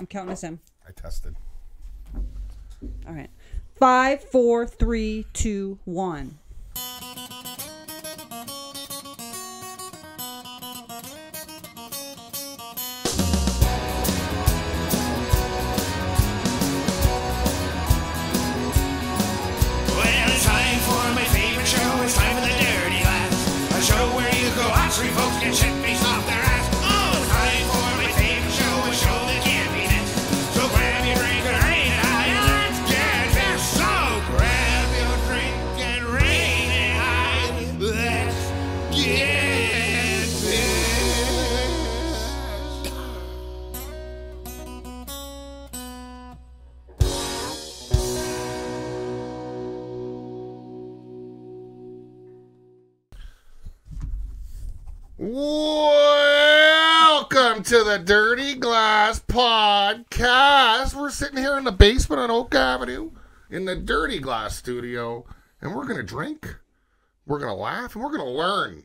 I'm counting us in. I tested. All right. 5, 4, 3, 2, 1. Folks can shit face off their ass. Oh, it's time for my favorite show, a show that can't be missed. So grab your drink and rain it high, and let's get this. So grab your drink and rain it high. Let's get Welcome to the Dirty Glass Podcast. We're sitting here in the basement on Oak Avenue in the Dirty Glass studio, and we're going to drink, we're going to laugh, and we're going to learn.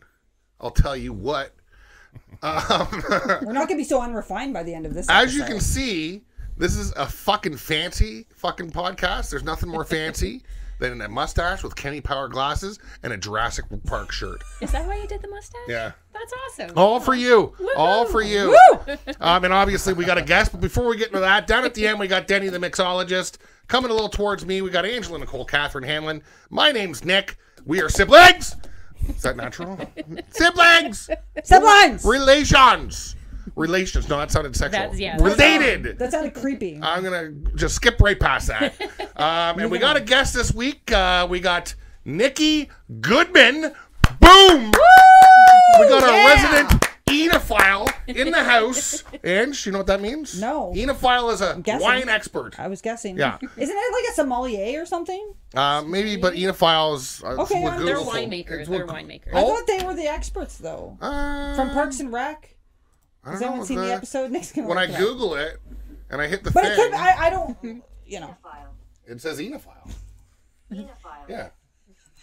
I'll tell you what. We're not going to be so unrefined by the end of this As you episode. can see, this is a fucking fancy fucking podcast. There's nothing more fancy than a mustache with Kenny Power glasses and a Jurassic Park shirt. Is that why you did the mustache? Yeah. That's awesome. All for you. Woo-hoo. All for you. And obviously we got a guest, but before we get into that, down at the end we got Denny the mixologist. Coming a little towards me, we got Angela Nicole Catherine Hanlon. My name's Nick. We are siblings. Is that natural? Siblings. Siblings. Relations. No, that sounded sexual. That's, yeah. Related. That sounded creepy. I'm going to just skip right past that. And we got a guest this week. We got Nikke Goodman. Boom! We got a resident enophile in the house. And you know what that means? No. Enophile is a guessing. wine expert. I was guessing. Yeah. Isn't it like a sommelier or something? Maybe, but enophile is... Okay, what They're Google- winemakers. it's They're what- winemakers. I Oh. thought they were the experts, though. From Parks and Rec. I Has don't anyone know, seen the episode? Nick's gonna When I look it up. Google it, and I hit the But thing, it could. I don't. You know. it says enophile. Yeah.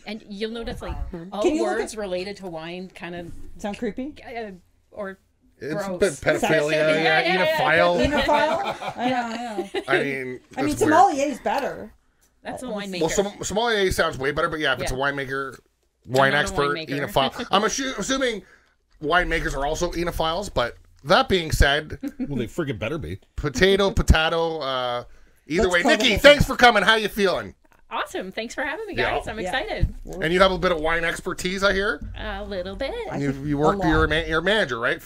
And you'll notice, like, all Can you look words related to wine kind of, Sound creepy? or It's gross. a bit pedophilia, Yeah, enophile. Enophile? I know. I mean, I mean, that's weird. sommelier is better. That's a winemaker. Well, sommelier sounds way better, but yeah, if it's a Yeah. winemaker, wine not a expert, winemaker. enophile. I'm assuming winemakers are also enophiles, but that being said, Well, they friggin' better be. potato, either Let's way. call Nikki, it- thanks for coming. How you feeling? Awesome. Thanks for having me, Yeah. guys. I'm excited. And you have a bit of wine expertise, I hear. A little bit. You work, you're a manager, right?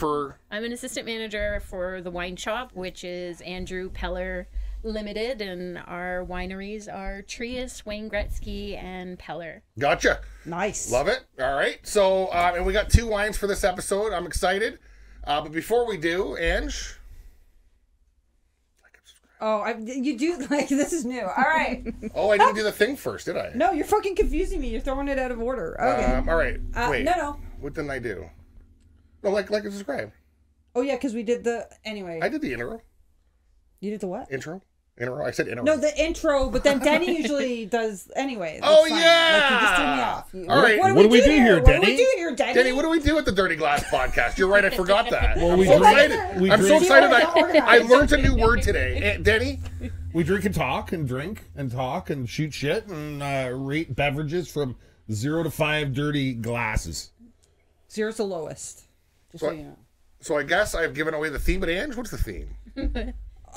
I'm an assistant manager for the wine shop, which is Andrew Peller Limited, and our wineries are Trius, Wayne Gretzky, and Peller. Gotcha. Nice. Love it. All right. So, and we got 2 wines for this episode. I'm excited. But before we do, Ange. Oh, you do like this is new. All right. Oh, I didn't do the thing first, did I? No, you're fucking confusing me. You're throwing it out of order. Okay. All right. Wait. No. What didn't I do? No, like and subscribe. Oh yeah, because we did the anyway. I did the intro. You did the what? Intro. I said intro. No, the intro, but then Denny usually does anyway. Oh, That's fine. yeah! Like, you just threw me off. All right. What do we do here, Denny? Denny, what do we do at the Dirty Glass Podcast? You're right, I forgot that. Well, I'm we so drink- excited. we I'm so drink- excited. See, we're I learned a new word today. Denny? We drink and talk and drink and talk and shoot shit and rate beverages from 0 to 5 dirty glasses. 0's the lowest. Just so you know. So I guess I've given away the theme, but Ange, what's the theme?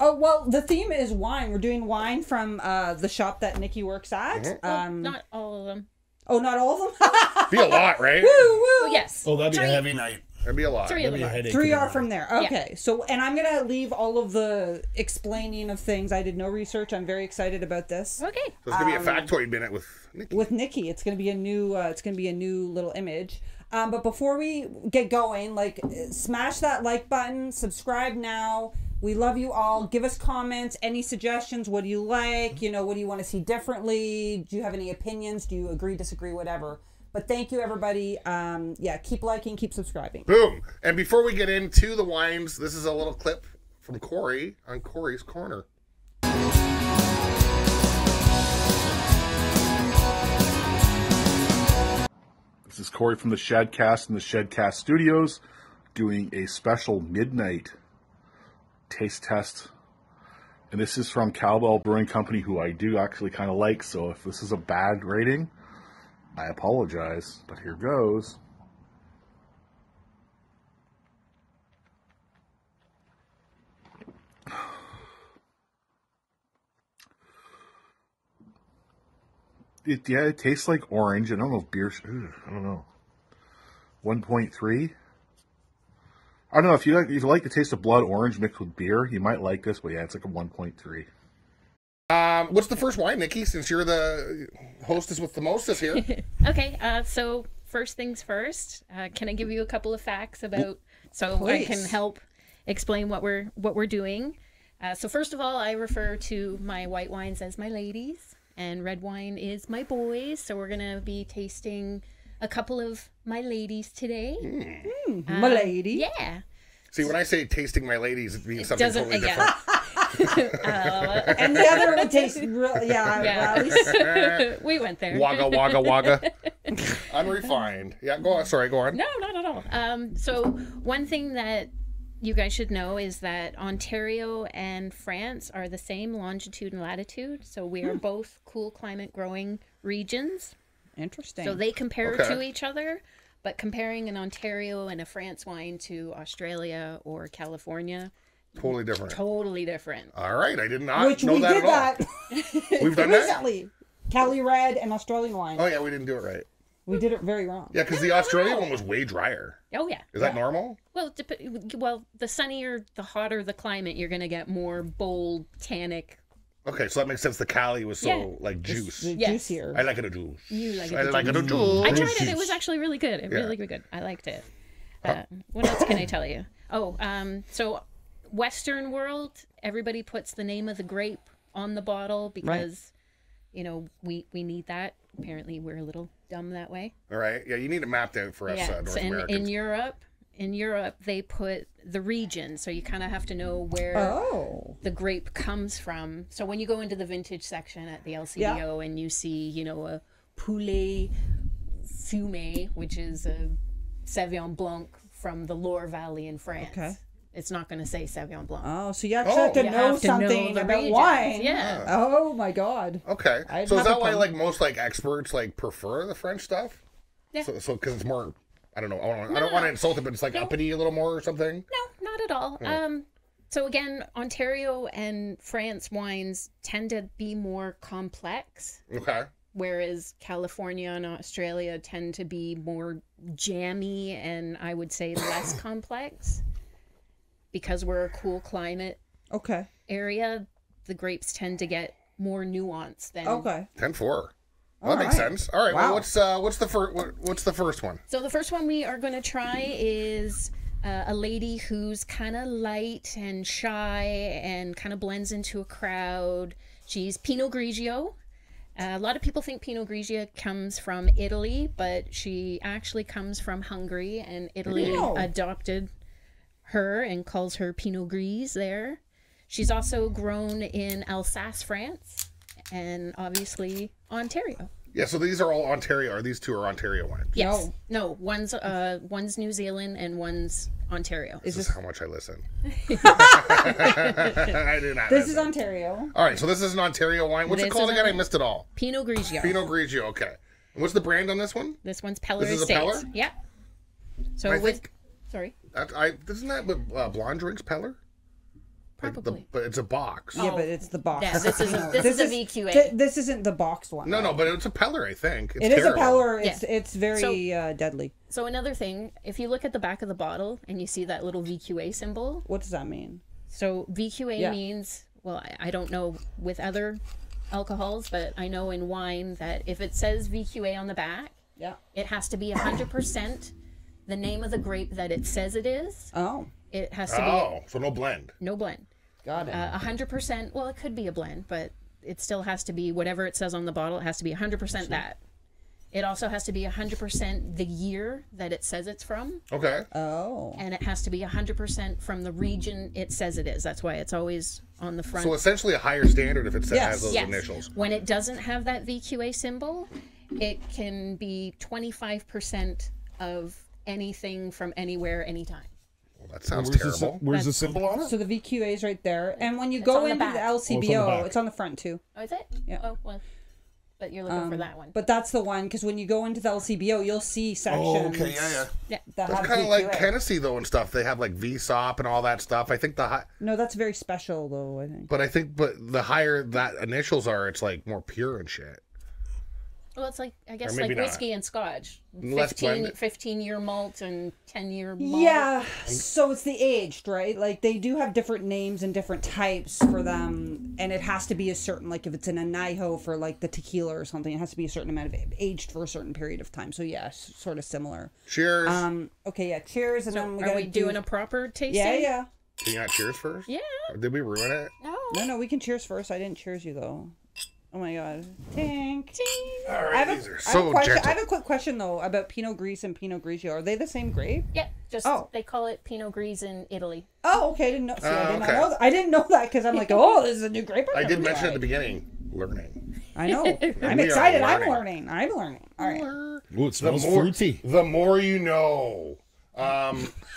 Oh, well, the theme is wine. We're doing wine from the shop that Nikki works at. Not all of them. Oh, not all of them? Be a lot, right? Woo, woo. Oh, yes. Oh, that'd be Three. a heavy night. That'd be a lot. 3 of That'd be them. a headache. 3 in the are morning. from there. Okay. So, and I'm going to leave all of the explaining of things. I did no research. I'm very excited about this. Okay. So it's gonna be a factoid minute with Nikki. With Nikki, it's going to be a new little image. But before we get going, like, smash that like button, subscribe now. We love you all. Give us comments, any suggestions. What do you like? You know, what do you want to see differently? Do you have any opinions? Do you agree, disagree, whatever? But thank you, everybody. Yeah, keep liking, keep subscribing. Boom. And before we get into the wines, this is a little clip from Corey on Corey's Corner. This is Corey from the Shedcast in the Shedcast Studios doing a special midnight taste test And this is from Cowbell Brewing Company, who I do actually kind of like. So if this is a bad rating, I apologize. But here goes. It tastes like orange. I don't know if beer. I don't know. 1.3. I don't know if you like the taste of blood orange mixed with beer, you might like this. But yeah, it's like a 1.3. What's the first wine, Nikki? Since you're the hostess with the mostest here. Okay, so first things first. Can I give you a couple of facts about so I can help explain what we're doing? So first of all, I refer to my white wines as my ladies, and red wine is my boys. So we're gonna be tasting a couple of my ladies today. My lady. Yeah. See, when I say tasting my ladies, it means something Doesn't totally different. And the other would taste real. Yeah. Yeah. Well, at least We went there. Wagga, wagga, wagga. Unrefined. Yeah, go on. Sorry, go on. No, not at all. So one thing that you guys should know is that Ontario and France are the same longitude and latitude. So we are both cool climate growing regions. Interesting. So they compare Okay. to each other, but comparing an Ontario and a France wine to Australia or California, Totally different. totally different. All right, I did not Which know we that did at all. that We've done that? recently. Cali Red and Australian wine. Oh, yeah, we didn't do it right. We did it very wrong. Yeah, because the Australian one was way drier. Oh yeah. Is that normal? Well, well, the sunnier, the hotter the climate, you're going to get more bold, tannic. Okay, so that makes sense. The Cali was so, Yeah. like, juice. The Yes. juicier. I like it a juice. You like it I a like it a juice. juice. I tried it. It was actually really good. It really good. I liked it. What else can I tell you? Oh, so Western world, everybody puts the name of the grape on the bottle because, you know, we need that. Apparently, we're a little dumb that way. All right. Yeah, you need it mapped out for us North in Americans. In Europe, they put the region, so you kind of have to know where Oh. the grape comes from. So when you go into the vintage section at the LCBO and you see, you know, a Poulet Fumé, which is a Sauvignon Blanc from the Loire Valley in France. Okay. It's not going to say Sauvignon Blanc. Oh, so you actually have to You know have to know something the about regions. wine. Yeah. Oh my God. Okay. I'd So is have a that why, clue. like, most, like, experts, like, prefer the French stuff? Yeah. So because it's more, I don't know, I don't want to insult it, but it's, like, uppity a little more or something? No, not at all. So again, Ontario and France wines tend to be more complex, Okay. whereas California and Australia tend to be more jammy and I would say less complex. Because we're a cool climate Okay. area, the grapes tend to get more nuanced than. Okay. 10-4. Well, All that makes right. sense. All right. Wow. Well, what's the first one? So the first one we are going to try is a lady who's kind of light and shy and kind of blends into a crowd. She's Pinot Grigio. A lot of people think Pinot Grigio comes from Italy, but she actually comes from Hungary, and Italy Wow. adopted her and calls her Pinot Gris there. She's also grown in Alsace, France, and obviously Ontario. Yeah. So these are all Ontario. Or these two are Ontario wines. Yes. No, one's New Zealand and one's Ontario. This is how much I listen. I do not. This listen. is Ontario. All right. So this is an Ontario wine. What's it This called is again? a- I missed it all. Pinot Grigio. Pinot Grigio. Okay. And what's the brand on this one? This one's Peller This is a Estates. Peller? Yeah. So I with think sorry, isn't that what Blonde drinks Peller? Like probably. but it's a box. Yeah, but it's the box. Yeah, this is a, this is a VQA. This isn't the boxed one. No, but it's a Peller. I think It is a terrible. Peller. Yeah. It's very deadly. So another thing, if you look at the back of the bottle and you see that little VQA symbol, What does that mean? so VQA Yeah. means, well, I don't know with other alcohols, but I know in wine that if it says VQA on the back, Yeah. it has to be 100% the name of the grape that it says it is. Oh, It has to Oh, so no blend. be no blend. got it. 100%, well, it could be a blend, but it still has to be whatever it says on the bottle. It has to be 100% that. It also has to be 100% the year that it says it's from, Okay. Oh. and it has to be 100% from the region it says it is. That's why it's always on the front. So essentially a higher standard if it says Yes. has those Yes. initials. When it doesn't have that VQA symbol, it can be 25% of anything from anywhere, anytime. that sounds Where's terrible. Where's the symbol on it? So the VQA is right there, and when you It's go on the into the back. Oh, LCBO, it's on the back. it's on the front too. Oh, is it? Yeah. Oh, well, but you're looking for that one. But that's the one because when you go into the LCBO, you'll see sections. Oh, okay, yeah. That That's have kind of like VQA. Hennessy though and stuff. They have like VSOP and all that stuff. I think No, that's very special though. I think. but the higher that initials are, it's like more pure and shit. Well, it's like, I guess, Or maybe like whiskey and scotch. Less blended. 15-year malt and 10-year malt. Yeah, so it's the aged, right? Like they do have different names and different types for them, and it has to be a certain, like if it's an añejo for like the tequila or something, it has to be a certain amount of aged for a certain period of time. So yeah, sort of similar. Cheers. Okay, yeah, cheers, and then we Are gotta we doing a proper tasting? Yeah, yeah. Can you not cheers first? Yeah. Did we ruin it? No. No, we can cheers first. I didn't cheers you though. Oh my god. Tink. All I right, have, these are I have a so question. gentle. I have a quick question though about Pinot Gris and Pinot Grigio. Are they the same grape? Yeah, just Oh. they call it Pinot Gris in Italy. Oh, okay. I didn't know. See, I did not okay. know. I didn't know that because I'm like, oh, this is a new grape. I never did mention at tried. the beginning, learning. I know. I'm We are excited. I'm learning. learning. All right. Ooh, it smells more, fruity. The more you know. All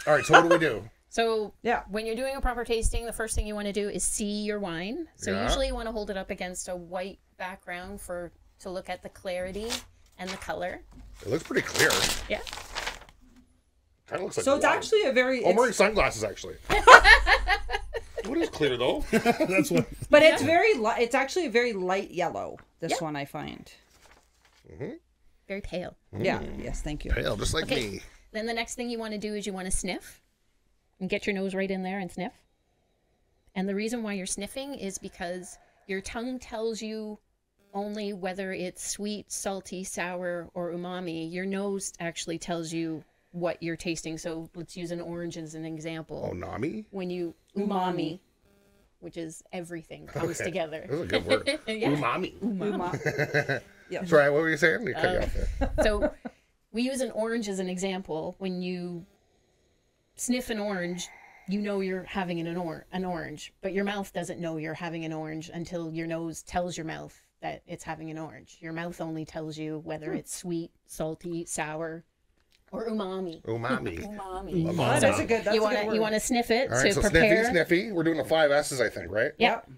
right, so what do we do? So Yeah. when you're doing a proper tasting, the first thing you want to do is see your wine. So Yeah. usually you want to hold it up against a white background to look at the clarity and the color. It looks pretty clear. Yeah. Kind of looks like So it's water. actually a very. Oh, I'm It's, wearing sunglasses actually. What is clear though? That's what. but it's very. It's actually a very light yellow. This Yeah. one I find. Very pale. Yeah. Yes. Thank you. Pale, just like Okay. me. Then the next thing you want to do is you want to sniff and get your nose right in there and sniff. And the reason why you're sniffing is because your tongue tells you only whether it's sweet, salty, sour, or umami. Your nose actually tells you what you're tasting. So let's use an orange as an example. Oh, Nami? When you umami, which is everything comes together. That's a good word. Yeah. Umami. Sorry. Sorry, what were you saying? You cut you off there. So we use an orange as an example. When you sniff an orange, you know you're having an orange, but your mouth doesn't know you're having an orange until your nose tells your mouth that it's having an orange. Your mouth only tells you whether it's sweet, salty, sour, or umami. Umami. Umami. Oh, that's a good. That's You a good want word. to sniff it All right, to so prepare. sniffy. We're doing the 5 S's, I think, right? Yep.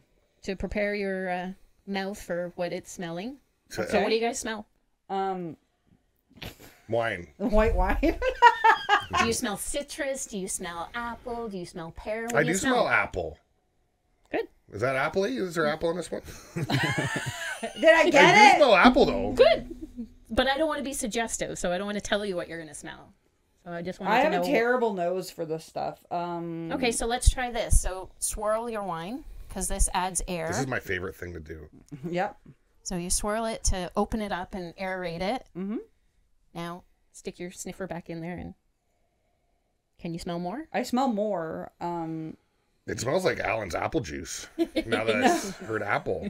To prepare your mouth for what it's smelling. So what do you guys smell? Wine. White wine. Do you smell citrus? Do you smell apple? Do you smell pear? What I do you do smell apple. Good. Is that apple-y? Is there apple in this one? Did I get I do it? smell apple, though. Good. But I don't want to be suggestive, so I don't want to tell you what you're going to smell. So I just want I to have know. a terrible nose for this stuff. Okay, so let's try this. So swirl your wine, because this adds air. This is my favorite thing to do. Yep. So you swirl it to open it up and aerate it. Mm-hmm. Now stick your sniffer back in there, and can you smell more? I smell more. It smells like Alan's apple juice. Now that I heard apple.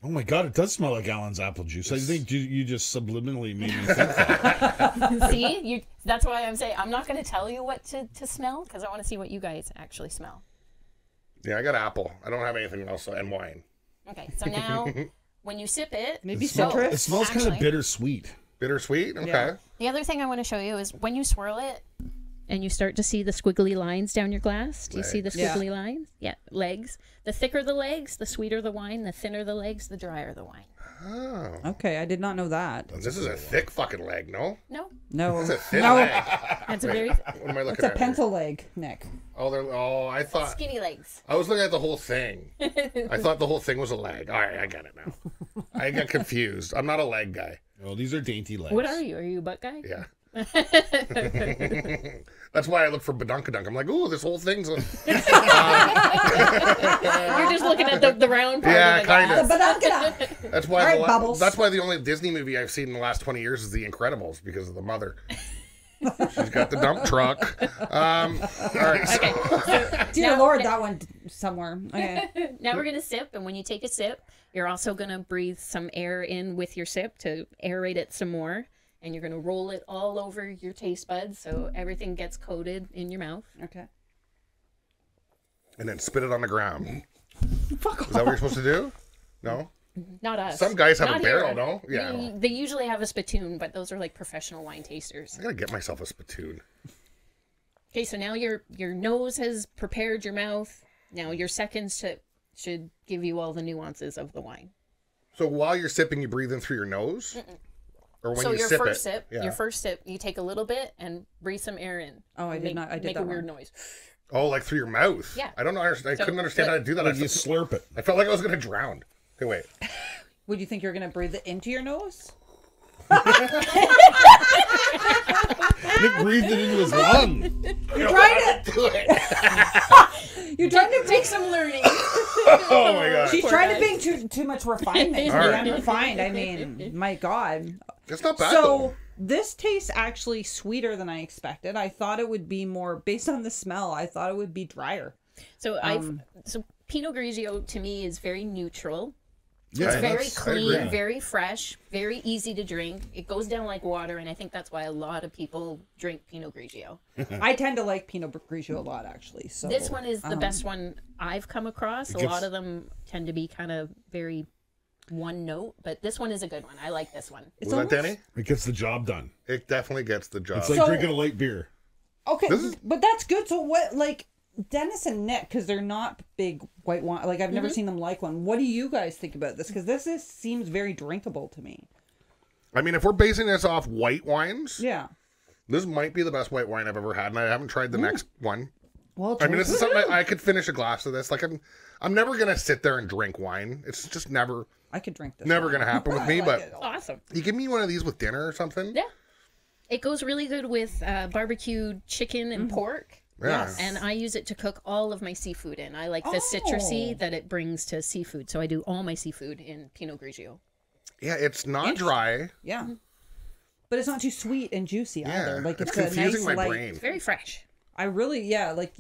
Oh my god, it does smell like Alan's apple juice. I think you just subliminally made me think that. See, that's why I'm saying I'm not going to tell you what to smell, because I want to see what you guys actually smell. Yeah, I got apple. I don't have anything else. And wine. Okay, so now when you sip it, Maybe It citrus. smells kind of Actually- bittersweet. Bittersweet? Okay. Yeah. the other thing I want to show you is when you swirl it and you start to see the squiggly lines down your glass. Do you see the Yeah. squiggly lines? Yeah, legs. The thicker the legs, the sweeter the wine. The thinner the legs, the drier the wine. Oh. Okay, I did not know that. This is a thick fucking leg, no? No, No. It's a thin No. leg. that's a very What am I It's looking a at? here? pencil leg, Nick. Oh, I thought... skinny legs. I was looking at the whole thing. I thought the whole thing was a leg. All right, I get it now. I got confused. I'm not a leg guy. Oh, these are dainty legs. What are you? Are you a butt guy? Yeah. That's why I look for badunkadunk. I'm like, ooh, this whole thing's... You're just looking at the round part Yeah, of the glass. kind of. Ba-dum-ka-dum. That's why. All right, Bubbles. That's why the only Disney movie I've seen in the last 20 years is The Incredibles because of the mother. She's got the dump truck. All right. So, Dear Now- Lord, that one somewhere. Okay. Now we're going to sip, and when you take a sip, you're also going to breathe some air in with your sip to aerate it some more. And you're going to roll it all over your taste buds so everything gets coated in your mouth. Okay. and then spit it on the ground. Is that what you're supposed to do? No. Not us. Some guys have Not a barrel, here. no? Yeah. They usually have a spittoon, but those are like professional wine tasters. I gotta get myself a spittoon. Okay, so now your nose has prepared your mouth. Now your seconds should give you all the nuances of the wine. So while you're sipping, you breathe in through your nose? Or when So you your sip first it? sip, Yeah. your first sip, you take a little bit and breathe some air in. Oh, I did not. I did make that a weird one. noise. Oh, like through your mouth? Yeah. I don't know. I couldn't understand how to do that. Like you slurp it. I felt like I was going to drown. Okay, wait. Would you think you're gonna breathe it into your nose? Nick breathed it into his lung. You're trying to Do it. You're trying to Take some learning. Oh my god. She's Poor trying guy. to bring too much refinement. To All be right. unrefined. I mean, my God. It's not bad So though. this tastes actually sweeter than I expected. I thought it would be more based on the smell. I thought it would be drier. So so Pinot Grigio to me is very neutral. Yeah, It's very that's- I clean, agree. very fresh, very easy to drink. It goes down like water, and I think that's why a lot of people drink Pinot Grigio. I tend to like Pinot Grigio a lot, actually. So This one is the best one I've come across. A gets- lot of them tend to be kind of very one note, but this one is a good one. I like this one. It's Was that almost, Danny? It gets the job done. It definitely gets the job. It's like So- drinking a light beer. Okay, This is- but that's good. So what, like Dennis and Nick, because they're not big white wine. Like I've never seen them like one. What do you guys think about this? Because this seems very drinkable to me. I mean, if we're basing this off white wines, Yeah. this might be the best white wine I've ever had, and I haven't tried the next one. Well, I mean, this is something I could finish a glass of this. Like, I'm never gonna sit there and drink wine. It's just never I could drink this. never wine. gonna happen with I me. like But it. Awesome. you give me one of these with dinner or something. Yeah. It goes really good with barbecued chicken and pork. Yeah. Yes. And I use it to cook all of my seafood in. I like the citrusy Oh. that it brings to seafood. So I do all my seafood in Pinot Grigio. Yeah, it's not dry. Yeah. But it's not too sweet and juicy either. Like it's it's a confusing nice my light. brain. It's very fresh. I really, yeah, like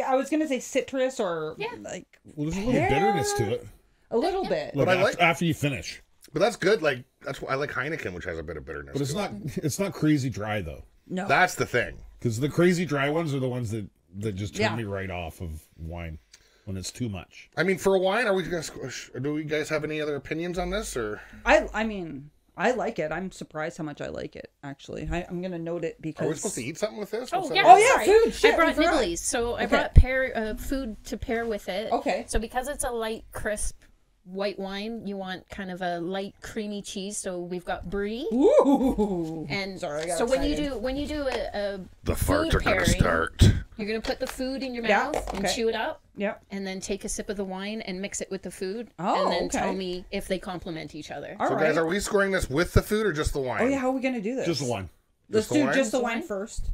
I was gonna say citrus or like Well, there's a little bitterness to it. a little bit. Like I after, like- after you finish. But that's good. Like that's why I like Heineken, which has a bit of bitterness. But to it's not crazy dry though. No. That's the thing. Because the crazy dry ones are the ones that just turn Yeah. me right off of wine when it's too much. I mean, for a wine, are we gonna squish? Do you guys have any other opinions on this, or I mean, I like it. I'm surprised how much I like it. Actually, I'm gonna note it because. are we supposed to eat something with this? Oh, What's yeah. that? Oh, yeah, sorry. food. Shit, I brought I forgot. nibblies. So I Okay. brought food to pair with it. Okay. So because it's a light, crisp white wine, you want kind of a light, creamy cheese. So we've got brie. Ooh. And Sorry, I got so excited. when you do a The food farts are gonna pairing, start. you're gonna put the food in your Yeah, mouth and okay. chew it up, Yep. and then take a sip of the wine and mix it with the food, Oh, and then okay. tell me if they complement each other. All So, right. guys, are we scoring this with the food or just the wine? Oh yeah, how are we gonna do this? Just one. Let's Just the do wine? just the Just the wine wine? first.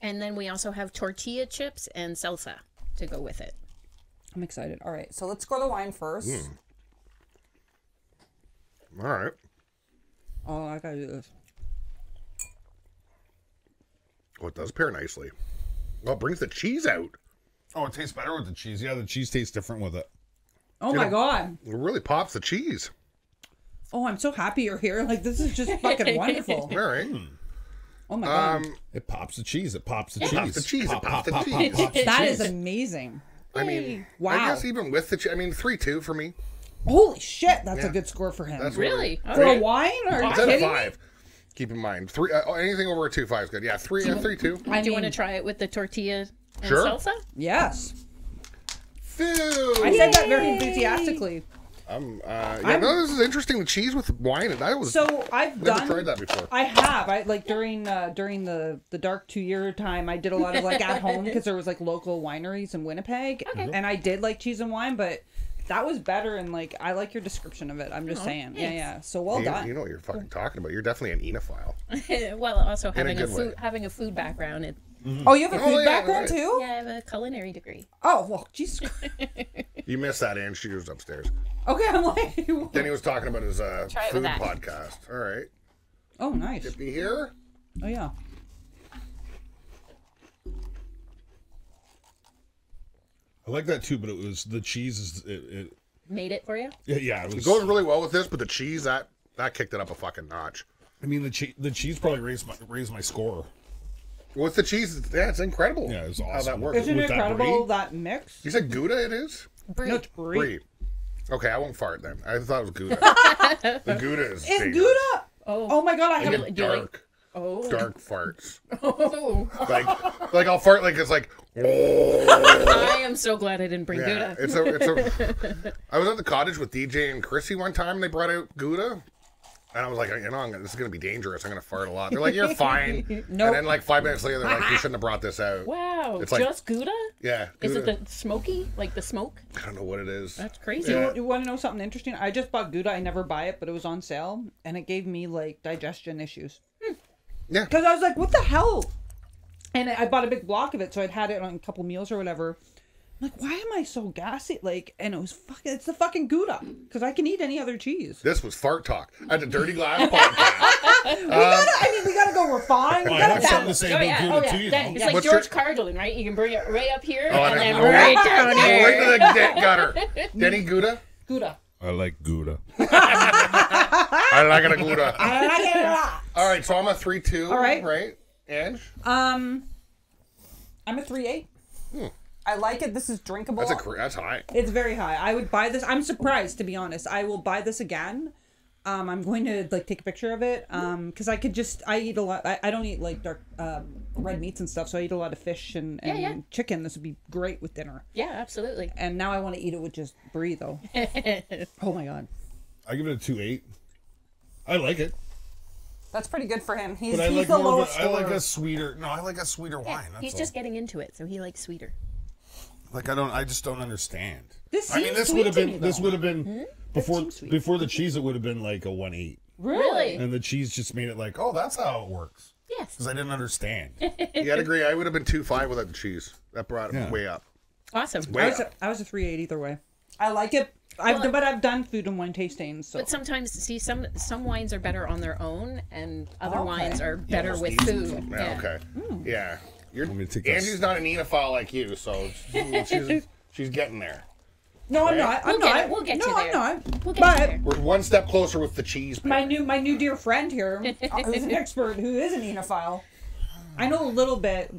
And then we also have tortilla chips and salsa to go with it. I'm excited. All right, so let's score the wine first. All right. Oh, I gotta do this. Oh, it does pair nicely. Oh, it brings the cheese out. Oh, it tastes better with the cheese. Yeah, the cheese tastes different with it. Oh my god. It really pops the cheese. Oh, I'm so happy you're here. Like this is just fucking wonderful. All right. Oh my god. It pops the cheese. It pops the cheese. Pops the cheese. Pop, It pops pop, the pop, cheese. pop, pop, That cheese. is amazing. I mean, Wow. I guess even with the cheese, I mean, 3-2 for me. Holy shit, that's Yeah. a good score for him. That's Really? For a Okay. wine? Are you It's at a kidding me? 5. Keep in mind, anything over a 2-5 is good. Yeah, 3-2. I Do you want to mean, try it with the tortilla and Sure. salsa? yes. Food. I said that very enthusiastically. No, this is interesting. The cheese with wine, and that was So I've never done. tried that before. I have. I like during the dark 2-year time. I did a lot of like at home because there was like local wineries in Winnipeg, and I did like cheese and wine, but that was better. And like I like your description of it. I'm just saying. Yeah, thanks. yeah. So well You, done. you know what you're fucking talking about. You're definitely an enophile. Well, also In a having a good way. having a food background. Oh, you have a Oh, food yeah, background right. too? Yeah, I have a culinary degree. Oh well, Jesus. Christ. You missed that, and she was upstairs. Okay, I'm like. Then he was talking about his Try it food with that. podcast. All right. Oh, nice. Be here. Oh yeah. I like that too, but it was the cheese is Made it for you? yeah, it It was. goes really well with this, but the cheese that kicked it up a fucking notch. I mean, the cheese probably raised my score. With the cheese, yeah, it's incredible. Yeah, it's How that awesome. works. Isn't it With that incredible brie? that mix? You said Gouda it is? Brie. No, it's brie. Brie. Okay, I won't fart then. I thought it was Gouda. The Gouda is Is dangerous. Gouda? Oh my god, I They have. get Do you like- dark. Oh. dark farts. Oh. Like I'll fart like it's like. I am so glad I didn't bring Yeah, Gouda. it's a. I was at the cottage with DJ and Chrissy one time. And they brought out Gouda, and I was like, you know, this is gonna be dangerous. I'm gonna fart a lot. They're like, you're fine. Nope. And then like 5 minutes later, they're like, you shouldn't have brought this out. Wow. It's like- Just Gouda? Yeah. Is Gouda. it the smoky? Like the smoke? I don't know what it is. That's crazy. Yeah. You want to know something interesting? I just bought Gouda. I never buy it, but it was on sale, and it gave me like digestion issues. Yeah. Because I was like, what the hell? And I bought a big block of it, so I'd had it on a couple meals or whatever. I'm like, why am I so gassy? Like, and it's the fucking Gouda. Because I can eat any other cheese. This was fart talk at the Dirty Glass podcast. We gotta go refine. I have something to say about Gouda too, you know. It's like What's George your- Carlin, right? You can bring it right up here Oh, and then I right down Right here. to the gutter. Denny Gouda? Gouda. I like Gouda. I like it a Gouda. I like it a lot. All right, so I'm a 3-2. All right. Right? Ange? I'm a 3.8. I like it. This is drinkable. That's high. It's very high. I would buy this. I'm surprised, to be honest. I will buy this again. I'm going to like take a picture of it. Because I eat a lot. I don't eat like dark red meats and stuff. So I eat a lot of fish and chicken. This would be great with dinner. Yeah, absolutely. And now I want to eat it with just brie though. Oh my god. I give it a 2.8. I like it. That's pretty good for him. He's But I like the more of lowest a, I like scorer. a sweeter. No, I like a sweeter wine. That's He's all. just getting into it, so he likes sweeter. Like I just don't understand. This I mean, seems this sweet would have to been me, this though. would have been seems sweet. before the cheese. It would have been like a 1.8, Really? and the cheese just made it like, oh, that's how it works. Yes. Because I didn't understand. You gotta agree. I would have been 2.5 without the cheese. That brought it Yeah. way up. Awesome. Way I was a 3.8 either way. I like it. But I've done food and wine tastings. So. But sometimes, see, some wines are better on their own, and other Okay. wines are better with steams and food. Yeah, okay. Yeah. Want me to take this? Andrew's not an enophile like you, so she's getting there. No, I'm not. I'm We'll get not. it. We'll get no, you there. I'm not. We'll get but you there. We're one step closer with the cheese. my new dear friend here, who's an expert, who is an enophile. I know a little bit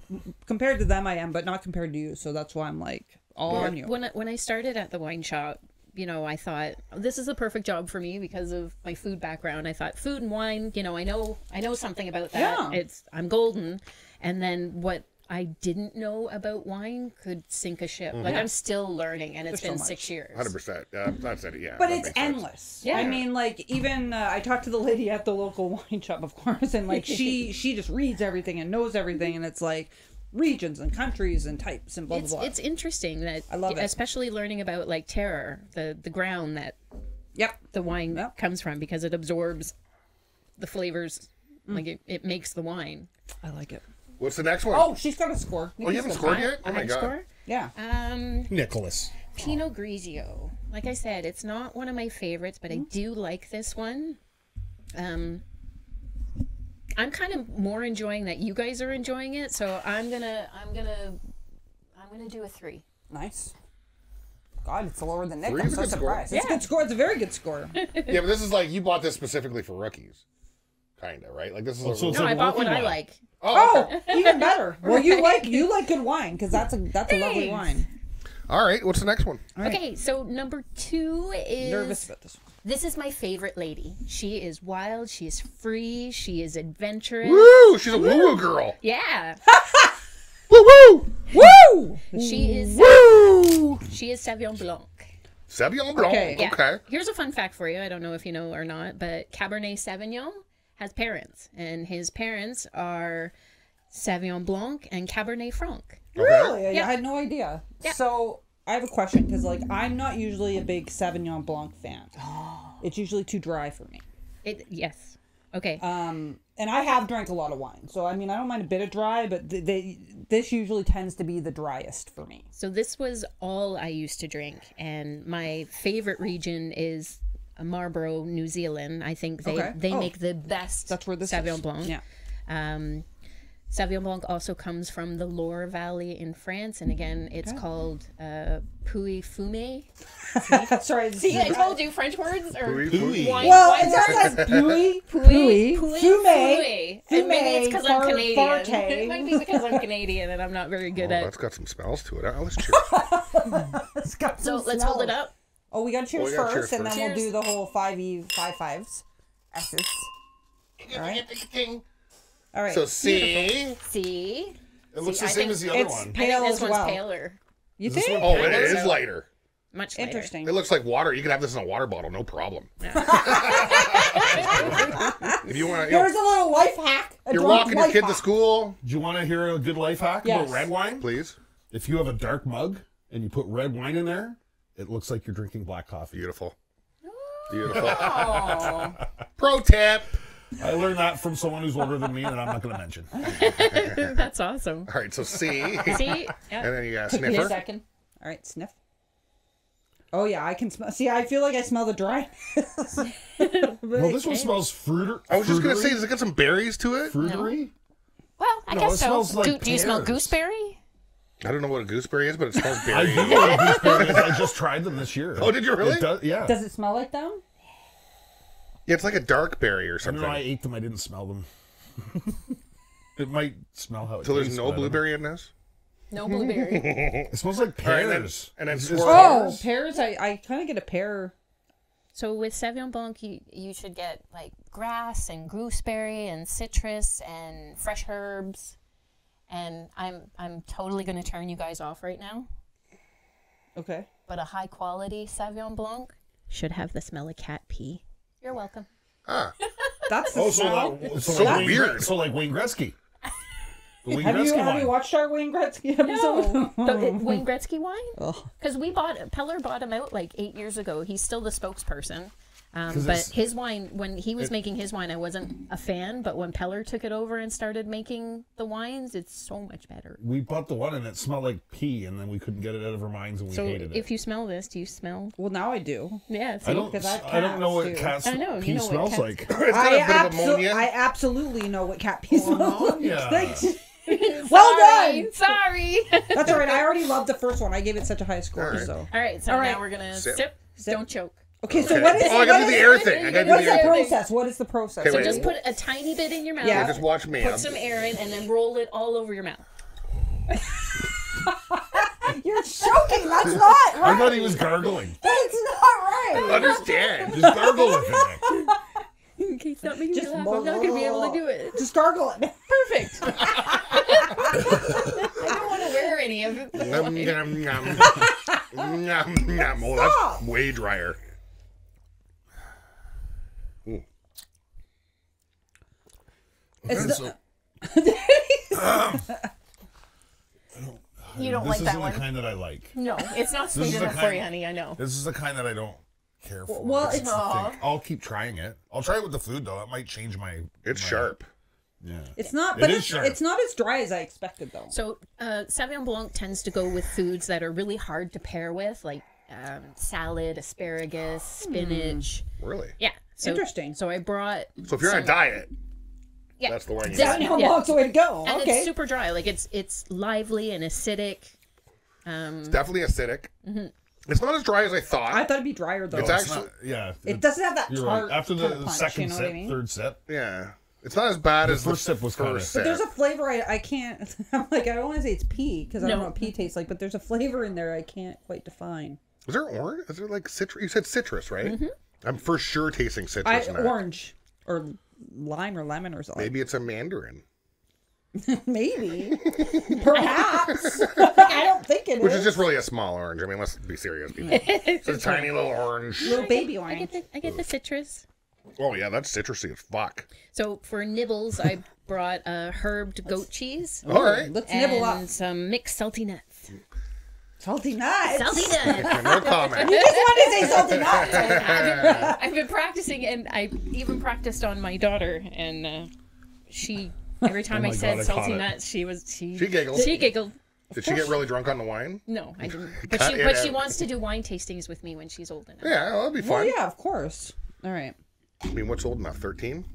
compared to them. I am, but not compared to you. So that's why I'm like all on you. When I started at the wine shop, you know, I thought this is a perfect job for me because of my food background. I thought food and wine, you know, I know something about that. Yeah. I'm golden. And then what I didn't know about wine could sink a ship. Like I'm still learning, and it's There's been so much. 6 years. 100%. That's it. Yeah. But that it's makes sense. endless. Yeah. I mean, like even I talked to the lady at the local wine shop, of course, and like she just reads everything and knows everything, and it's like regions and countries and types and blah blah blah. It's interesting that I love it. especially learning about like terroir, the ground that Yep. the wine Yep. comes from, because it absorbs the flavors. Like it makes the wine. I like it. What's the next one? Oh, she's got a score. you haven't scored yet? I Oh my have a god. score. Yeah. Nicholas. Pinot Grigio. Like I said, it's not one of my favorites, but I do like this one. I'm kind of more enjoying that you guys are enjoying it, so I'm gonna do a 3. Nice. God, it's lower than Nick. Three I'm is a so good score. surprised. It's a good score. It's a very good score. Yeah, but this is like you bought this specifically for rookies, kind of, right? Like this is. so it's No, like I bought what working I wine. like. Oh, even better. Well, you like good wine because that's a lovely wine. All right. What's the next one? Okay, so number 2 is Nervous about this one. This is my favorite lady. She is wild. She is free. She is adventurous. Woo! She's a woo-woo girl. Yeah, Woo-woo! Woo! she is. Woo! She is Sauvignon Blanc. Sauvignon Blanc. Okay. Yeah. Okay. Here's a fun fact for you. I don't know if you know or not, but Cabernet Sauvignon has parents, and his parents are Sauvignon Blanc and Cabernet Franc. Really? Yeah. I had no idea. Yeah. So I have a question because, like, I'm not usually a big Sauvignon Blanc fan. It's usually too dry for me. Yes. Okay. And I have drank a lot of wine, so I mean, I don't mind a bit of dry, but this usually tends to be the driest for me. So this was all I used to drink, and my favorite region is Marlborough, New Zealand. I think they make the best That's where this Sauvignon is. Blanc. Yeah. Sauvignon Blanc also comes from the Loire Valley in France, and again, it's called Puy Fumé. Sorry. See, I told you French words or Puy. wine. Well, wine it just words. says Puy, Puy, Fumé. And maybe it's because I'm Far- Canadian. Farte. It might be because I'm Canadian and I'm not very good Oh, at. that's got some smells to it. Let's cheers. It's got So some let's smell. hold it up. Oh, we got cheers we got first, cheers and then first. we'll do Cheers. the whole 5 fives. S's. All right. All right. So C. See? It looks the I same think as the other it's one. I pale think this as one's well. paler. You Is this think? one Oh, it think is so. lighter. Much lighter. Interesting. It looks like water. You could have this in a water bottle, no problem. If you want to, There's a little life hack. you're walking your kid to school, Do you want to hear a good life hack Yes. about red wine? please. If you have a dark mug and you put red wine in there, it looks like you're drinking black coffee. Beautiful. Beautiful. Oh. Pro tip. I learned that from someone who's older than me that I'm not going to mention. That's awesome. All right, so C. See? And then you got Took me a sniffer. second. All right, sniff. Oh yeah, I can smell. See, I feel like I smell the dry. Well, this one smells I was just going to say, does it got some berries to it? fruitery. Well, I No, guess it so. smells like Do you smell pears. gooseberry? I don't know what a gooseberry is, but it smells I berry. do know what a gooseberry is. I just tried them this year. Oh, did you really? It does, yeah. Does it smell like them? Yeah, it's like a dark berry or I something. don't know. I ate them. I didn't smell them. It might smell how it So there's tastes, no but I don't know. blueberry in this? No blueberry. It smells like All right, pears. and then Is swirl. Oh, pears. I kind of get a pear. So with Sauvignon Blanc, you should get like grass and gooseberry and citrus and fresh herbs. And I'm totally going to turn you guys off right now. Okay. But a high quality Sauvignon Blanc should have the smell of cat pee. You're welcome. Ah, That's the Oh, smell. so So like weird. So like Wayne Gretzky. The Wayne Have Gretzky you wine. watched our Wayne Gretzky episode? Wayne Gretzky wine? Oh. Because Peller bought him out like 8 years ago. He's still the spokesperson. But it's- his wine, when he was making his wine, I wasn't a fan. But when Peller took it over and started making the wines, it's so much better. We bought the one and it smelled like pee, and then we couldn't get it out of our minds, and we So hated it. if you smell this, do you smell? Well, now I do. Yeah, see? I don't. 'cause I have I don't know what cats, too. cat's I know, pee you know what smells cats- like. it's got a bit of ammonia. I absolutely know what cat pee smells like. Yeah. Well done. Sorry. That's all right. I already loved the first one. I gave it such a high score. All right. So All right, so All now right. we're gonna Sip. sip. Sip. Don't choke. okay. So Okay. what is? Oh, I gotta do the air thing. I gotta do What's the the air thing. process? What is the process? Okay, So wait. just put a tiny bit in your mouth. Yeah. Just watch me. Put some air in, and then roll it all over your mouth. You're choking. That's not I right. thought he was gargling. That's not right. Understand. Just gargle with it. Okay, stop making Just me laugh. I'm not gonna be able to do it. Just gargle it. Perfect. I don't want to wear any of it. Yum, yum, yum. Yum, yum. Oh, that's way drier. Ooh. It's So- You don't this like isn't that the one? kind that I like. No, it's not This sweet is the enough for kind- you, honey. I know. This is the kind that I don't care for. Well, That's it's- the thing. I'll keep trying it. I'll try it with the food though. It might change my. It's my- sharp. Yeah. It's not, It but is it's, sharp. it's not as dry as I expected, though. So, Sauvignon Blanc tends to go with foods that are really hard to pair with, like salad, asparagus, spinach. Really? Yeah. So, Interesting. So I brought. So if you're on a diet, Yeah. that's the one you That's need. how Yeah. long's the way to go. And Okay. it's super dry. Like it's lively and acidic. It's definitely acidic. It's not as dry as I thought. I thought it'd be drier, though. It's It's actually- not, yeah. It doesn't have that You're tart right. After kind the of punch, second you know sip, what I mean? third sip. Yeah. It's not as bad as first sip was kinda- first But sip. there's a flavor I can't. I'm like, I don't want to say it's pea because I don't No. know what pea tastes like, but there's a flavor in there I can't quite define. Is there orange? Is there like citrus? You said citrus, right? I'm for sure tasting citrus in that. Orange or lime or lemon or something. Maybe it's a mandarin. Maybe. Perhaps. I don't think it Which is. is just really a small orange. I mean, let's be serious, people. It's a tiny little orange. Little baby I orange. get the citrus. Oh, yeah, that's citrusy as fuck. So for nibbles, I brought herbed goat cheese All right. Let's and nibble up. some mixed salty nuts. Salty nuts. Salty nuts. No comment. You just wanted to say salty nuts. I've been practicing, and I even practiced on my daughter, and she every time Oh I my said God, I caught salty it. nuts, she giggled. She giggled. Did she get really drunk on the wine? No, I didn't. Cut But it she out. wants to do wine tastings with me when she's old enough. Yeah, well, that'd be Well, fun. yeah, of course. All right. I mean, what's old enough? 13?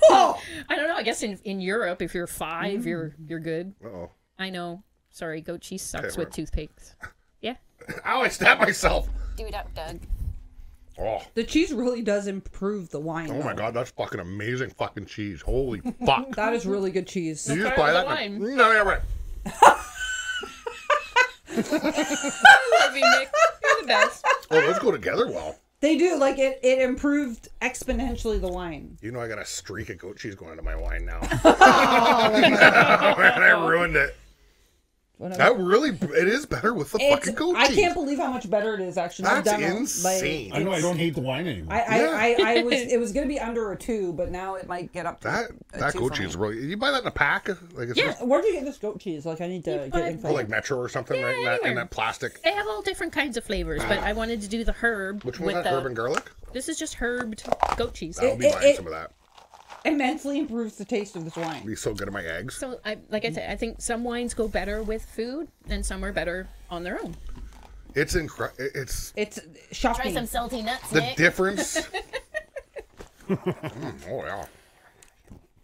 Oh, I don't know. I guess in Europe, if you're 5, you're good. Uh-oh. I know. Sorry, goat cheese sucks Okay, with we're- toothpicks. Yeah. Ow, I stabbed myself. Do it up, Doug. Oh. the cheese really does improve the wine. Oh my though. god, that's fucking amazing fucking cheese. Holy fuck. That is really good cheese. Did you just try buy the that? wine. No, yeah, right. I love you, Nick. You're the best. Oh, those go together well. They do. Like, it improved exponentially the wine. You know, I got a streak of goat cheese going into my wine now. Man, I ruined it. That really, it is better with the fucking goat cheese. I can't believe how much better it is, actually. That's insane. I know, I don't hate the wine anymore. It was going to be under a 2, but now it might get up to that goat cheese is really, you buy that in a pack? Like it's just, where'd you get this goat cheese? Like, I need to get info. or like Metro or something, right? In that plastic. They have all different kinds of flavors, but I wanted to do the herb. Which one was that, herb and garlic? This is just herbed goat cheese. I'll be buying some of that. Immensely improves the taste of this wine. It'd be so good at my eggs. So, like I said, I think some wines go better with food, and some are better on their own. It's incredible. It's shocking. Try some salty nuts, the Nick. difference. Oh yeah.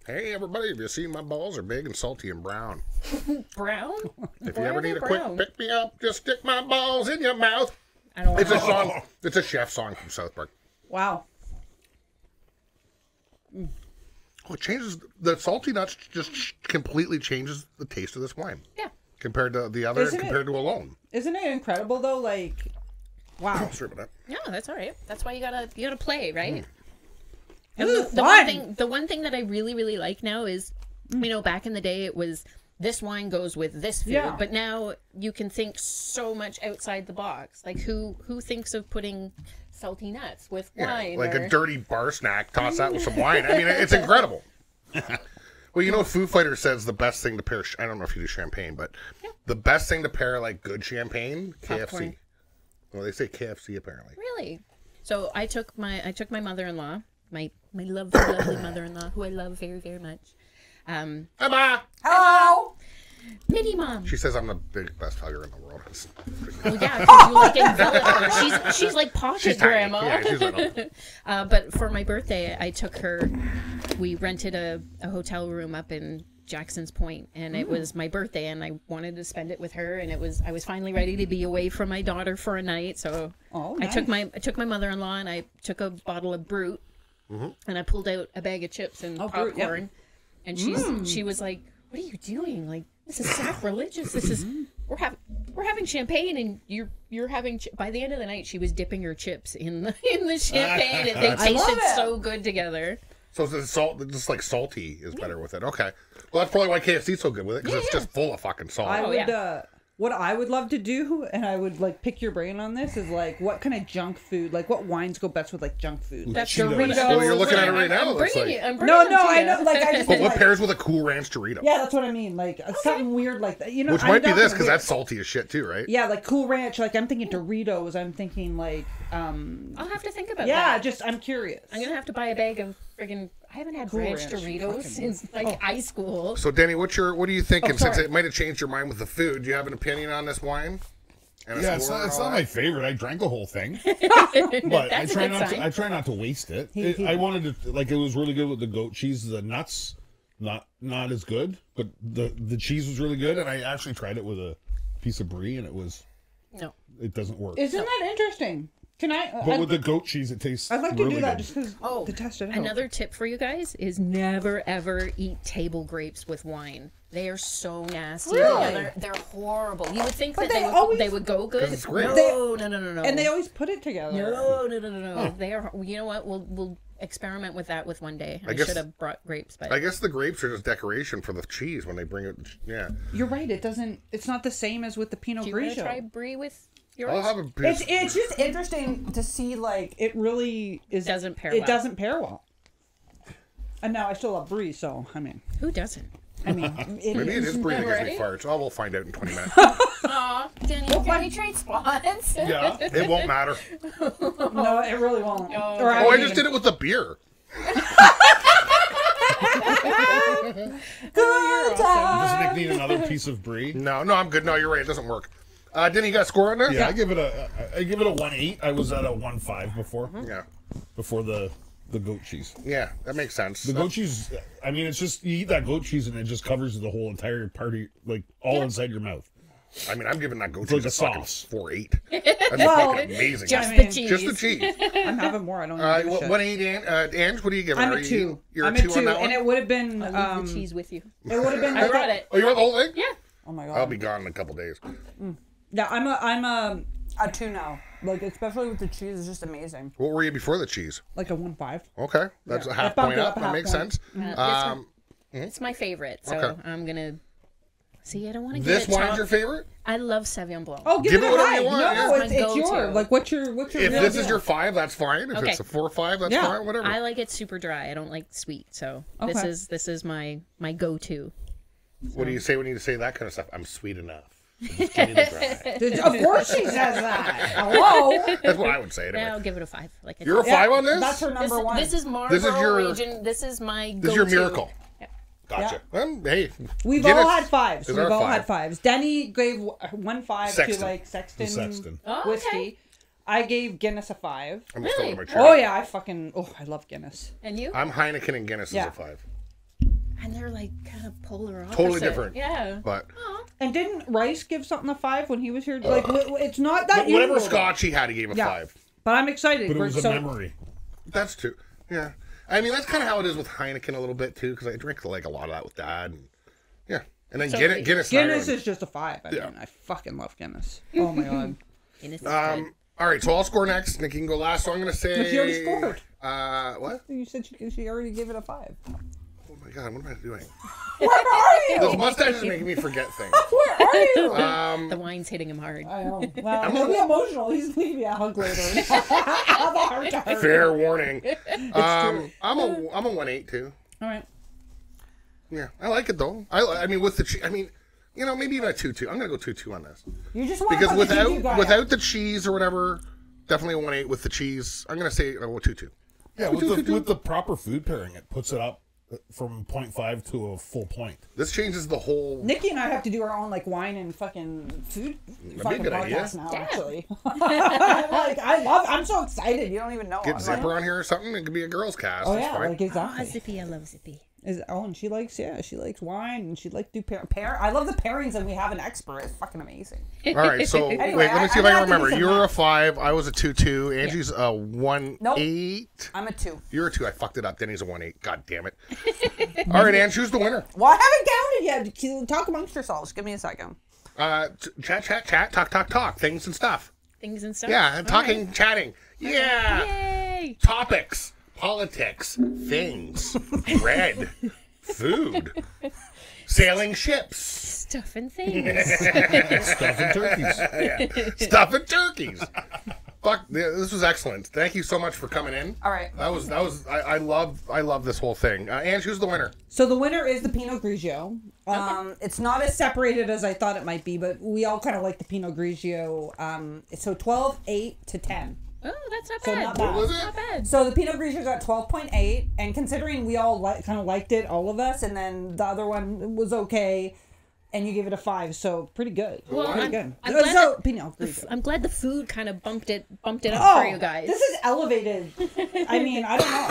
Hey everybody, have you seen my balls are big and salty and brown? Brown? If you ever need a quick pick me up, just stick my balls in your mouth. I don't It's a song. It's a chef song from South Park. Wow. Oh, it changes the salty nuts. Just completely changes the taste of this wine. Yeah. Compared to the other, compared to alone. Isn't it incredible though? Like, wow. Sorry about that. No, that's all right. That's why you gotta play, right? And This is the one thing that I really, really like now is, you know, back in the day it was this wine goes with this food, but now you can think so much outside the box. Like who thinks of putting salty nuts with wine? Like a dirty bar snack, toss that with some wine. I mean, it's incredible. Well, you know, Foo Fighter says the best thing to pair, I don't know if you do champagne, but the best thing to pair like good champagne, KFC. Well, they say KFC apparently. Really? So I took my mother-in-law, my lovely mother-in-law, who I love very, very much. Emma! Hello. Minnie Mom. She says I'm the best hugger in the world. Well, yeah, because you like envelop her. She's like pocket grandma. Yeah, she's little. But for my birthday, I took her. We rented a hotel room up in Jackson's Point, and it was my birthday, and I wanted to spend it with her, and I was finally ready to be away from my daughter for a night. So nice. I took my mother-in-law, and I took a bottle of Brut, and I pulled out a bag of chips and popcorn, and she was like, "What are you doing? Like, this is sacrilegious. This is we're having champagne, and you're having." By the end of the night, she was dipping her chips in the champagne, and they tasted so good together. So the salt, just like salty, is better with it. Okay, well that's probably why KFC's so good with it, because it's just full of fucking salt. I would, what I would love to do, and I would like pick your brain on this, is like what kind of junk food, like what wines go best with like junk food. That's Doritos. Well, you're looking at it right now. I'm Looks bringing like. it. I'm bringing No, them to I you. know. Like I just. But what like, pairs with a Cool Ranch Dorito? Yeah, that's what I mean. Like something weird like that. You know, Which might be this, because that's salty as shit too, right? Yeah, like Cool Ranch. Like I'm thinking Doritos. I'm thinking like. I'll have to think about that. Yeah, just I'm curious. I'm gonna have to buy a bag of friggin'. I haven't had Cool ranch Ranch. Doritos since like high school. So, Denny, what are you thinking? Since sorry. it might have changed your mind with the food, do you have an opinion on this wine? And a Yeah, it's score and not all that? my favorite. I drank the whole thing, but That's a good sign. I try not to waste it. I wanted to like it was really good with the goat cheese. The nuts, not as good, but the cheese was really good. And I actually tried it with a piece of brie, and it doesn't work. Isn't that interesting? Can I? But with the goat cheese, it tastes. I'd like to really do that good. just because to test it out. Another tip for you guys is never ever eat table grapes with wine. They are so nasty. Really? They're horrible. You would think But that they would go good. it's grape. No. And they always put it together. No. They are. You know what? We'll experiment with that with one day. I guess- should have brought grapes, but I guess the grapes are just decoration for the cheese when they bring it. Yeah, You're right. It doesn't. It's not the same as with the Pinot do you want to Grigio. try brie with yours? I'll have a piece. It's just interesting to see like it really is Doesn't pair It well. doesn't pair well. And now I still love brie, so I mean, Who doesn't? Maybe it is brie that gives me Right? farts. Oh, we'll find out in 20 minutes. Aw, Danny, can we trade spots? Yeah. It won't matter. no, it really won't. Oh, I just did it with the beer. Does Nick need another piece of brie? No, I'm good. No, you're right. It doesn't work. Didn't you got a score on there? Yeah, I give it a 1.8. I was at a 1.5 before. Yeah. Before the goat cheese. Yeah, that makes sense. The goat cheese, I mean, it's just, you eat that goat cheese and it just covers the whole entire party, like, all inside your mouth. I mean, I'm giving that goat like cheese a a fucking sauce. 4.8. That's fucking amazing. Just I the mean, cheese. Just the cheese. I'm having more. I don't. All right, give a shit. 1.8, Ange, what do you give it? I'm Are a you- 2. You're I'm a 2 on that and one? it would have been. I'll leave the cheese with you. It would have been. I brought it. Oh, you want the whole thing? Yeah. Oh my god. I'll be gone in a couple days. Yeah, I'm a A 2 now. Like, especially with the cheese, it's just amazing. What were you before the cheese? Like a 1.5. Okay, that's a half I bumped point it up. up a That half makes point. sense. It's my favorite, so Okay. I'm gonna. See, I don't want to. This wine's your favorite? I love Sauvignon Blanc. Oh, give Give it it a whatever high. you want, No, yeah. it's My yours. go-to. Like, what's your If real this deal? is your 5, that's fine. If Okay. it's a 4 or 5, that's Yeah. fine. Whatever. I like it super dry. I don't like sweet, so this Okay. is my go-to. What do you say when you say that kind of stuff? I'm sweet enough. So just give me the dry. Of course she says that. Hello. That's what I would say. Yeah, Anyway. I'll give it a 5. Like I You're a said. 5 on this? That's her this, number one. this is Marlboro This is your- region. This is my This is go-to. your miracle. Yeah. Gotcha. Hey, We've Guinness all had 5s. is We've our all 5. had 5s. Denny gave 1 5 Sexton. to like Sexton, Sexton. Oh, okay. whiskey. I gave Guinness a 5. I'm still Really? in my chair. Oh yeah, I love Guinness. And you? I'm Heineken and Guinness Yeah. is a 5. And they're like kind of polar opposite. Totally different. Yeah. But And didn't Rice give something a 5 when he was here? Like it's not that whatever usual, scotch he had, he gave a Yeah. 5. But I'm excited. But it was a So- memory. That's true. Yeah. I mean, that's kind of how it is with Heineken a little bit, too, because I drink like a lot of that with Dad. And, yeah. And then So Guinness. Guinness is just a 5. I Yeah. mean, I fucking love Guinness. Oh my god. Guinness is good. All right, so I'll score next. Nikki can go last. So I'm going to say. But she already scored. What? You said she already gave it a 5. Oh my God, what am I doing? Where are you? This mustache is making me forget things. Where are you? The wine's hitting him hard. I know. Well, he'll be emotional. He's going to be a hug later. Have a heart to heart. Fair warning. I'm a 1.8 too. All right. Yeah, I like it though. I mean, with the I mean, you know, maybe even a 2-2. I'm gonna go 2-2 on this You just want because to without the cheese or whatever, definitely a 1.8 with the cheese. I'm gonna say 2-2. Yeah, with the proper food pairing, it puts it up from 0.5 to a full point. This changes the whole. Nikki and I have to do our own like wine and fucking food fucking good podcast idea. now. Yeah. Actually, like I'm so excited. You don't even know. Get I'm Zipper like, on here or something. It could be a girls' cast. oh That's yeah, fine. like Ah, exactly. Zippy, I love Zippy. And she likes wine and she likes to do pair. I love the pairings and we have an expert. It's fucking amazing. All right, so Anyway, wait, let me see if I I have can to do remember. some You were a math. 5. I was a 2-2. Angie's a 1.8. I'm a 2. You're a 2. I fucked it up. Denny's a 1.8. God damn it. All right, Ange, who's the winner? Well, I haven't counted yet. Talk amongst yourselves. Give me a second. Chat, talk, things and stuff. Things and stuff. Yeah, and All talking, right. chatting. Yeah. Yay! Topics, politics, things, bread, food, sailing ships, Stuff and things. Stuff and turkeys. stuff and turkeys. Fuck, this was excellent. Thank you so much for coming in. All right. That was. I love this whole thing. Ange, who's the winner? So the winner is the Pinot Grigio. It's not as separated as I thought it might be, but we all kind of like the Pinot Grigio. So 12, 8 to 10. Oh, that's not So bad. not bad. What was it? Not bad. So the Pinot Grigio got 12.8, and considering we all kind of liked it, all of us, and then the other one was okay, and you gave it a 5, so pretty good. Well, pretty I'm good. glad So that- Pinot Grigio. I'm glad the food kind of bumped it up Oh, for you guys. this is elevated. I mean, I don't know.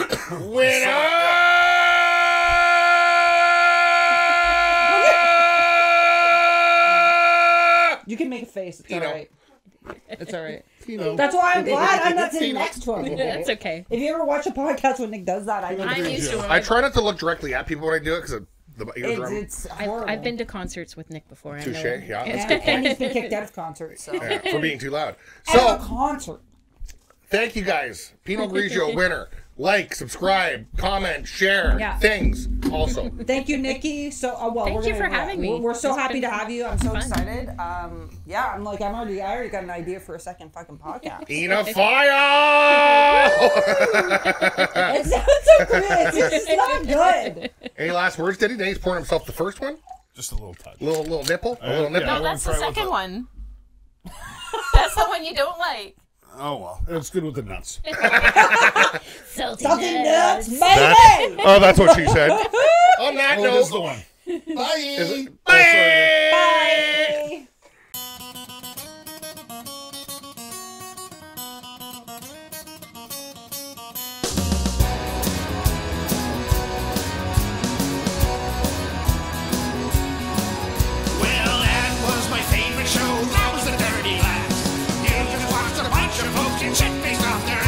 You can make a face. It's Pinot. all right. It's all right. Pinot. That's why I'm glad I'm not sitting next to him. That's okay. If you ever watch a podcast when Nick does that, I know I'm used to it. I try not to look directly at people when I do it because the eardrum. it's horrible. I've been to concerts with Nick before. I Touche. know. Yeah, and he's been kicked out of concerts. So. yeah, for being too loud. At a So concert. thank you guys. Pinot Grigio winner. Like, subscribe, comment, share, Yeah. things. Also, Thank you, Nikki. So, well, Thank we're you gonna, for having me. We're so It's happy been to have you. I'm so fun. excited. Yeah, I already got an idea for a second fucking podcast. Ina fire! It sounds so good. It's just not good. Any last words, Diddy? He's pouring himself the first one. Just a little touch. Little nipple. A little nipple. yeah. No, that's the try with second the- one. That's the one you don't like. Oh, well. It's good with the nuts. Salty Something nuts. nuts, baby. Oh, that's what she said. On that Oh, it is note, the one. bye. Bye. Well, that was my favorite show. That was the Dirty Glass. You just watched a bunch of folks get shit faced off their